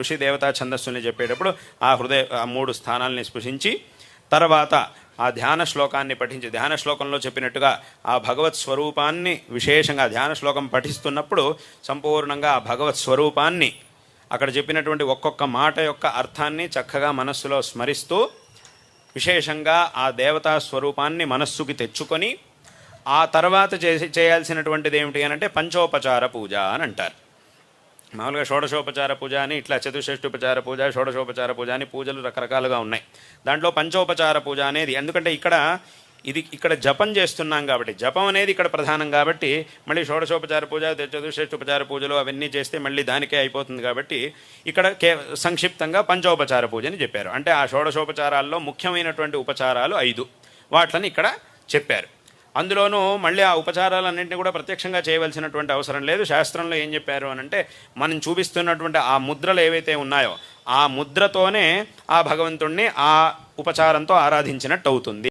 ఋషి దేవతా ఛందస్సుని చెప్పేటప్పుడు ఆ మూడు స్థానాలని స్పృశించి తర్వాత ఆ ధ్యాన శ్లోకాన్ని పఠించి, ధ్యాన శ్లోకంలో చెప్పినట్టుగా ఆ భగవత్ స్వరూపాన్ని విశేషంగా ధ్యాన శ్లోకం పఠిస్తున్నప్పుడు సంపూర్ణంగా ఆ భగవత్ స్వరూపాన్ని అక్కడ చెప్పినటువంటి ఒక్కొక్క మాట యొక్క అర్థాన్ని చక్కగా మనస్సులో స్మరిస్తూ విశేషంగా ఆ దేవతా స్వరూపాన్ని మనస్సుకి తెచ్చుకొని ఆ తర్వాత చేయాల్సినటువంటిది ఏమిటి అని అంటే పంచోపచార పూజ అని అంటారు. మామూలుగా షోడశోపచార పూజ అని, ఇట్లా చతుషష్ఠోపచార పూజ, షోడశోపచార పూజ అని పూజలు రకరకాలుగా ఉన్నాయి. దాంట్లో పంచోపచార పూజ అనేది, ఎందుకంటే ఇక్కడ జపం చేస్తున్నాం కాబట్టి, జపం అనేది ఇక్కడ ప్రధానం కాబట్టి, మళ్ళీ షోడశోపచార పూజ చతుషష్ఠోపచార పూజలు అవన్నీ చేస్తే మళ్ళీ దానికే అయిపోతుంది కాబట్టి ఇక్కడ సంక్షిప్తంగా పంచోపచార పూజ అని చెప్పారు. అంటే ఆ షోడశోపచారాల్లో ముఖ్యమైనటువంటి ఉపచారాలు 5 వాటిని ఇక్కడ చెప్పారు. అందులోనూ మళ్ళీ ఆ ఉపచారాలన్నింటినీ కూడా ప్రత్యక్షంగా చేయవలసినటువంటి అవసరం లేదు. శాస్త్రంలో ఏం చెప్పారు అని అంటే, మనం చూపిస్తున్నటువంటి ఆ ముద్రలు ఏవైతే ఉన్నాయో ఆ ముద్రతోనే ఆ భగవంతుణ్ణి ఆ ఉపచారంతో ఆరాధించినట్టు అవుతుంది.